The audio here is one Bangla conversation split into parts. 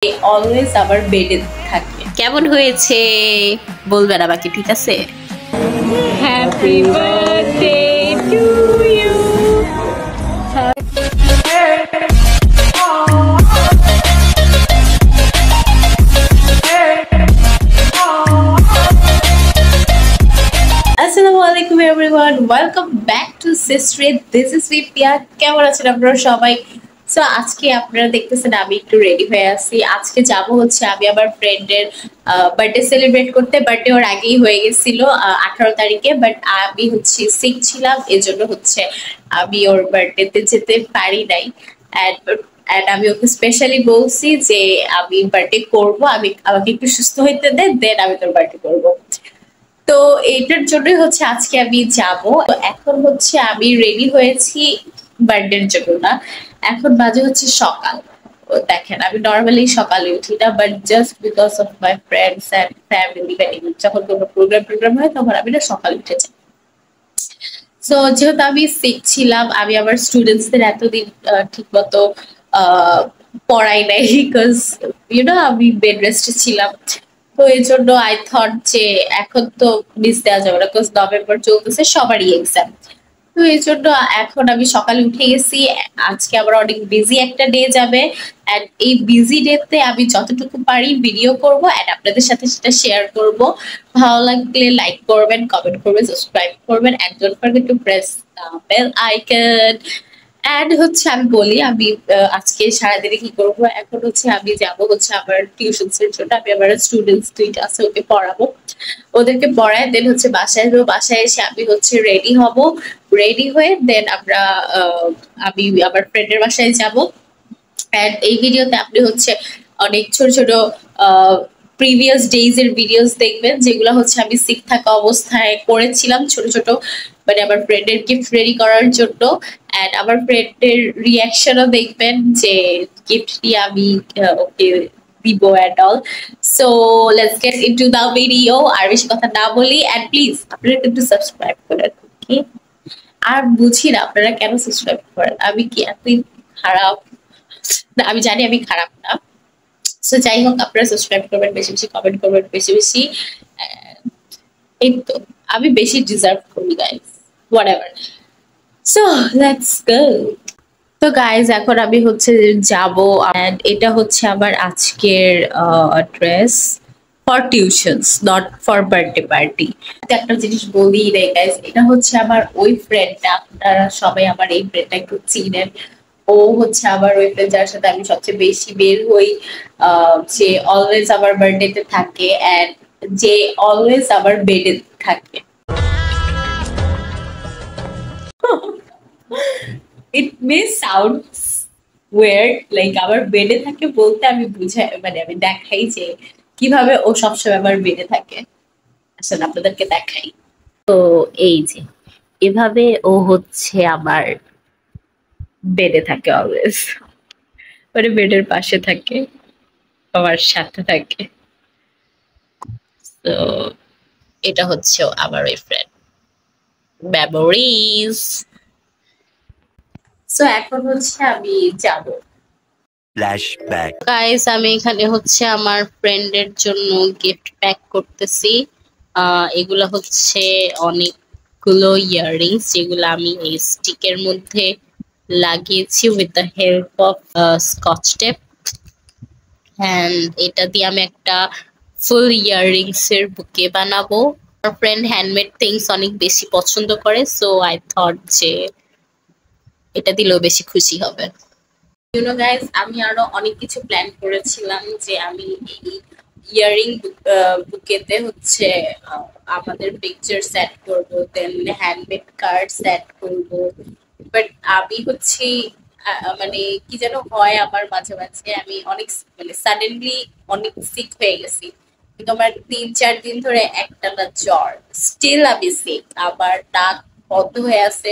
অলওয়েজ আমার বেডে থাকে। কেমন হয়েছে বলবে না বাকি, ঠিক আছে? Happy birthday to you. আসসালামু আলাইকুম এভরিওয়ান, ওয়েলকাম ব্যাক টু সিস্ট্রি। দিস ইজ বিপিয়া। কেমন আছেন আপনারা সবাই? সো আজকে আপনারা দেখতেছেন আমি একটু রেডি হয়ে আছি। আজকে যাব হচ্ছে আমি আমার ফ্রেন্ডের বার্থডে সেলিব্রেট করতে। বার্থডে ওর আগেই হয়ে গেছিল 18 তারিখে, বাট আমি হচ্ছে সিক ছিলাম, এজন্য হচ্ছে আমি ওর বার্থডেতে যেতে পারি নাই। অ্যান্ড আমি ওকে স্পেশালি বলছি যে আমি বার্থডে করবো, আমাকে একটু সুস্থ হইতে দেন আমি তোর বার্থডে করবো। তো এইটার জন্যই হচ্ছে আজকে আমি যাব। এখন হচ্ছে আমি রেডি হয়েছি বার্থডের জন্য না, এখন বাজে হচ্ছে সকাল। তো দেখেন আমি নর্মালি সকালে উঠি না, but just because of my friends and family, যখন কোনো প্রোগ্রাম হয় তখন আমি না সকালে উঠে যাই। সো যেহেতু আমি শিখছিলাম, আমি আমার স্টুডেন্টসদের এতদিন ঠিক মতো পড়াই নাই, বিকজ আমি বেড রেস্টে ছিলাম। তো এই জন্য আই থট যে এখন তো মিস দেওয়া যাবে না, বিকজ নভেম্বর চলতেছে, সবারই এক্সাম। তো এই জন্য এখন আমি সকালে উঠে গেছি। আজকে আবার অনেক বিজি একটা ডে যাবে, এন্ড এই বিজি ডেতে আমি যতটুকু পারি ভিডিও করব এন্ড আপনাদের সাথে সেটা শেয়ার করব। ভালো লাগলে লাইক করবেন, কমেন্ট করবেন, সাবস্ক্রাইব করবেন, and don't forget to press bell icon. And হচ্ছে আমি বলি আমি আজকে সারাদিনে কি করবো। এখন হচ্ছে আমি যাব হচ্ছে আমার টিউশনস এর জন্য। আমি আমার স্টুডেন্টস দুইটা আছে, ওকে পড়াবো, ওদেরকে পড়ায় দেন হচ্ছে বাসায় আসবো। বাসায় এসে আমি হচ্ছে রেডি হব, রেডি হয়ে দেন আমরা আমি আমার ফ্রেন্ডের বাসায় যাব। এন্ড এই ভিডিওতে আপনি হচ্ছে অনেক ছোট ছোট প্রিভিয়াস ডেইজ এর ভিডিওস দেখবেন, যেগুলো হচ্ছে আমি সিক থাকা অবস্থায় করেছিলাম ছোট ছোট, মানে আমার ফ্রেন্ডের গিফট রেডি করার জন্য। এন্ড আমার ফ্রেন্ডের রিয়াকশনও দেখবেন যে গিফট দিয়ে আমি ওকে দিব and all. So let's get into the video. আর বেশি কথা না বলি, এন্ড প্লিজ আপনারা কিন্তু সাবস্ক্রাইব করেন, ওকে? আর বুঝি না আপনারা কেন সাবস্ক্রাইব করেন, আমি কি এতই খারাপ? না, আমি জানি আমি খারাপ না। সো যাই হোক, আপনারা সাবস্ক্রাইব করবেন, বেশি বেশি কমেন্ট করবেন, বেশি বেশি। এই তো আমি বেশি ডিজার্ভ করি guys, whatever. So let's go. তো গাইজ এখন আমি হচ্ছে যাব, এন্ড এটা হচ্ছে আমার আজকের dress for tuitions, not for birthday party. একটা জিনিস বলি রে গাইজ, এটা হচ্ছে আমার ওই ফ্রেন্ডটা, আপনারা সবাই আমার এই ফ্রেন্ডটা একটু চিনেন। ও হচ্ছে আমার ওই ফ্রেন্ড যার সাথে আমি সবচেয়ে বেশি বের হই, যে অলওয়েজ আমার বার্থডেতে থাকে এন্ড যে অলওয়েজ আমার বেডে থাকে। ইট মে সাউন্ড ওয়ার্ড, লাইক আমার বেডে থাকে বলতে আমি বুঝাই, মানে আমি দেখাই যে কিভাবে ও সবসময় আমার বেডে থাকে। আসলে আপনাদেরকে দেখাই। তো এই যে এভাবে ও হচ্ছে আমার বেডে থাকে অলওয়েজ, মানে বেডের পাশে থাকে, আমার সাথে থাকে। তো এটা হচ্ছে আমার ওই ফ্রেন্ড মেমোরিজ। সো এখন হচ্ছে আমি যাব। ফ্ল্যাশব্যাক। গাইস আমি এখানে হচ্ছে আমার ফ্রেন্ডের জন্য গিফট প্যাক করতেছি। এগুলো হচ্ছে অনেকগুলো ইয়াররিংস, যেগুলো আমি এই স্টিকের মধ্যে লাগিয়েছি with the help of scotch tape. And এটা দিয়ে আমি একটা ফুল ইয়াররিংস এর বুকে বানাবো। আমার ফ্রেন্ড হ্যান্ডমেড থিংস অনেক বেশি পছন্দ করে, সো আই থট যে এটা দিলেও বেশি খুশি হবে। গাইস আমি আরো অনেক কিছু প্ল্যান করেছিলাম, যে আমি এই ইয়ারিং বুকেতে হচ্ছে আমাদের পিকচার সেট করব, দেন হ্যান্ডমেড কার্ড সেট করব। বাট আমি হচ্ছে মানে কি যেন হয় আমার মাঝে মাঝে, আমি অনেক মানে সাডেনলি অনেক সিক হয়ে গেছি। কিন্তু আমার 3-4 দিন ধরে একটানা জ্বর, স্টিল আমি সিক, আবার নাক বন্ধ হয়ে আছে,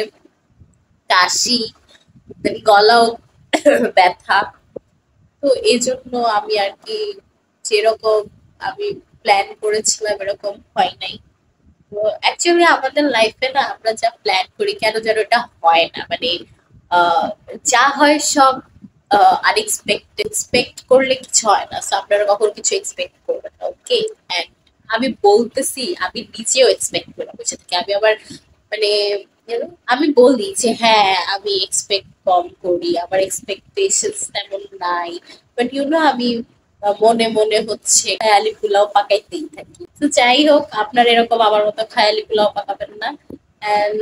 কাশি, গলাও ব্যথা। তো এই জন্য আমি আর কি যেরকম আমি প্ল্যান করেছিলাম এরকম হয় নাই। তো অ্যাকচুয়ালি আমাদের লাইফে না আমরা যা প্ল্যান করি কেন যেন এটা হয় না, মানে যা হয় সব আনএক্সপেক্টেড এক্সপেক্ট করলে কিছু হয় না, সো আপনারা কখনো কিছু এক্সপেক্ট করবেন না, ওকে? এন্ড আমি বলতেছি আমি নিজেও এক্সপেক্ট করি না বসে থেকে, আমি আবার মানে আমি বলি যে হ্যাঁ আমি এক্সপেক্ট কম করি, আমার এক্সপেকটেশনস তেমন নাই, বাট আমি মনে মনে হচ্ছে খেয়ালি পোলাও পাকাইতেই থাকি। তো যাই হোক, আপনার এরকম আমার মতো খেয়ালি পোলাও পাকাবেন না। এন্ড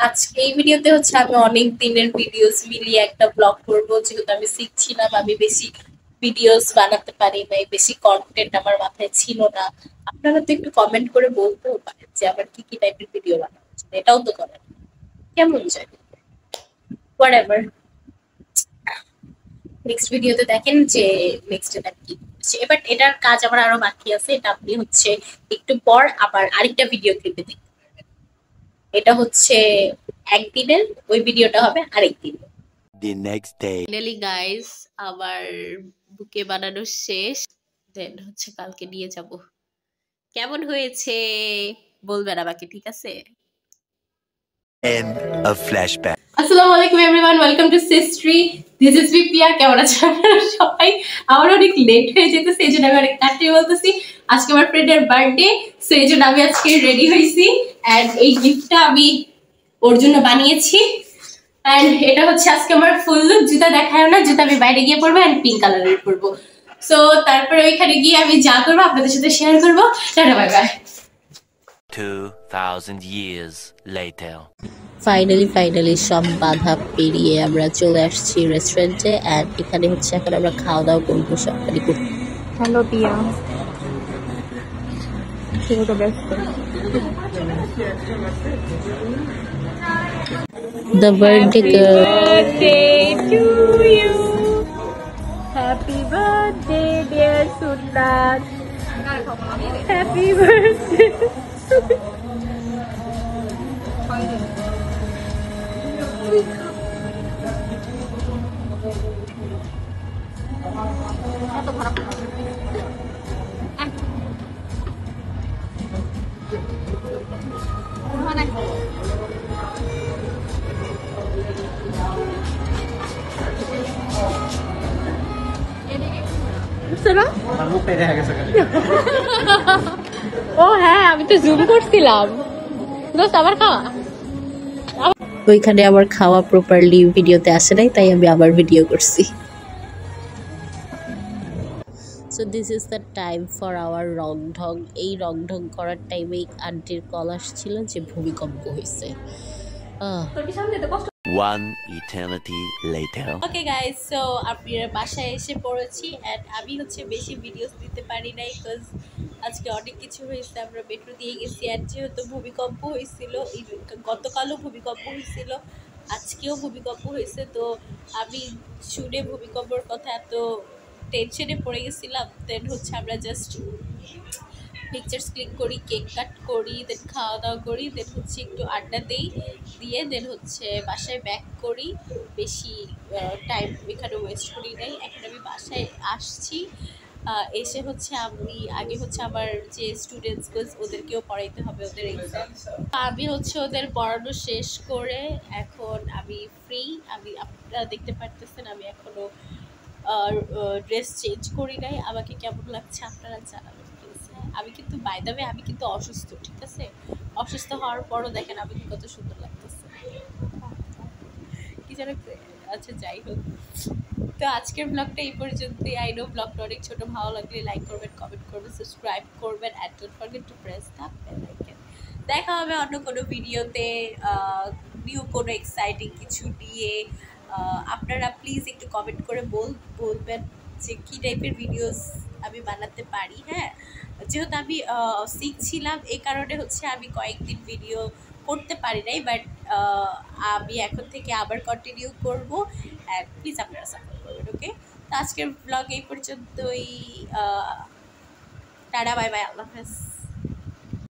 আজকে এই ভিডিওতে হচ্ছে আমি অনেক দিনের ভিডিওস মিলিয়ে একটা ব্লগ করব, যেহেতু আমি শিখছিলাম, আমি বেশি ভিডিওস বানাতে পারি নাই, বেশি কন্টেন্ট আমার মাথায় ছিল না। আপনারা তো একটু কমেন্ট করে বলতেও পারেন যে আমার কি কি টাইপের ভিডিও বানানো উচিত, এটাও তো করেন, কেমন যায় হোয়াটএভার। নেক্সট ভিডিওতে দেখেন যে নেক্সট এটা কি হচ্ছে। এবার এটার কাজ আমার আরো বাকি আছে, এটা আপনি হচ্ছে একটু পর আবার আরেকটা ভিডিও ক্লিপে দেখতে পারবেন। এটা হচ্ছে একদিনের, ওই ভিডিওটা হবে আরেকদিন। The next day. Finally guys আমার বুকে বানানো শেষ, দেন হচ্ছে কালকে নিয়ে যাব। কেমন হয়েছে বলবেন আমাকে, ঠিক আছে? End of flashback. আসসালামু আলাইকুম এভরিওয়ান, ওয়েলকাম টু সিস্ট্রি। দিস ইজ বিপিয়া। কেমন আছেন আপনারা সবাই? আমার অনেক লেট হয়ে যেতেছে, এই জন্য আমি অনেক তাড়াতাড়ি বলতেছি। আজকে আমার ফ্রেন্ডের বার্থডে, সো এই জন্য আমি আজকে রেডি হয়েছি। অ্যান্ড এই গিফটটা আমি ওর জন্য বানিয়েছি। অ্যান্ড এটা হচ্ছে আজকে আমার ফুল লুক। জুতা দেখায় না, জুতা আমি বাইরে গিয়ে পরবো, অ্যান্ড পিঙ্ক কালারের পরবো। সো তারপরে ওইখানে গিয়ে আমি যা করবো আপনাদের সাথে শেয়ার করবো। Tata bye bye. 2000 years later. Finally সব বাধা পেরিয়ে আমরা চলে আসছি রেস্টুরেন্টে, অ্যান্ড এখানে হচ্ছে এখন আমরা খাওয়া দাওয়া করবো সকালে। হ্যালো পিয়া, তুমি তো ব্যস্ত। The birthday girl. Birthday to you. Happy birthday, dear Sultan. Happy birthday. ও হ্যাঁ, আমি তো জুম করছিলাম। দোস্ত আবার খাওয়া। ওইখানে আমার খাওয়া প্রপারলি ভিডিওতে আসে নাই, তাই আমি আবার ভিডিও করছি। So this is the time for our রং ঢং। এই রং ঢং করার টাইমে আন্টির কল আসছিল যে ভূমিকম্প হয়েছে। One eternity later. Okay guys, so আপনার বাসায় এসে পড়েছি, এন্ড আমি হচ্ছে বেশি ভিডিওস দিতে পারি নাই বিকজ আজকে অনেক কিছু হয়েছে। আমরা মেট্রো দিয়ে গেছি, আর যেহেতু ভূমিকম্প হয়েছিল, গতকালও ভূমিকম্প হয়েছিল, আজকেও ভূমিকম্প হয়েছে, তো আমি শুনে ভূমিকম্পর কথা এত টেনশনে পড়ে গেছিলাম। দেন হচ্ছে আমরা জাস্ট পিকচার্স ক্লিক করি, কেক কাট করি, দেন খাওয়া দাওয়া করি, দেন হচ্ছে একটু আড্ডা দিই, দিয়ে দেন হচ্ছে বাসায় ব্যাক করি। বেশি টাইম এখানে ওয়েস্ট করি নাই। এখন আমি বাসায় আসছি, এসে হচ্ছে আমি আগে হচ্ছে আমার যে স্টুডেন্টস ওদেরকেও পড়াইতে হবে, ওদের এক্সাম। আমি হচ্ছে ওদের পড়ানো শেষ করে এখন আমি ফ্রি। আপনারা দেখতে পারতেছেন আমি এখনো ড্রেস চেঞ্জ করি নাই। আমাকে কেমন লাগছে আপনারা জানাবেন প্লিজ। আমি কিন্তু বাই দ্য ওয়ে আমি কিন্তু অসুস্থ, ঠিক আছে? অসুস্থ হওয়ার পরও দেখেন আমি কত সুন্দর লাগতেছে, কি জানো। আচ্ছা যাই হোক, তো আজকের ব্লগটা এই পর্যন্তই। আই নো ব্লগটা অনেক ছোট, ভালো লাগলে লাইক করবেন, কমেন্ট করবেন, সাবস্ক্রাইব করবেন, and don't forget to press the bell icon. দেখা হবে অন্য কোনো ভিডিওতে, নিউ কোনো এক্সাইটিং কিছু নিয়ে। আপনারা প্লিজ একটু কমেন্ট করে বলবেন যে কী টাইপের ভিডিওস আমি বানাতে পারি। হ্যাঁ, যেহেতু আমি শিখছিলাম, এই কারণে হচ্ছে আমি কয়েকদিন ভিডিও করতে পারি নাই, বাট আমি এখন থেকে আবার কন্টিনিউ করবো। অ্যান্ড প্লিজ আপনারা সাপোর্ট করবেন, ওকে? তো আজকের ব্লগ এই পর্যন্তই। টাটা বাই বাই, আল্লাহ হাফেজ।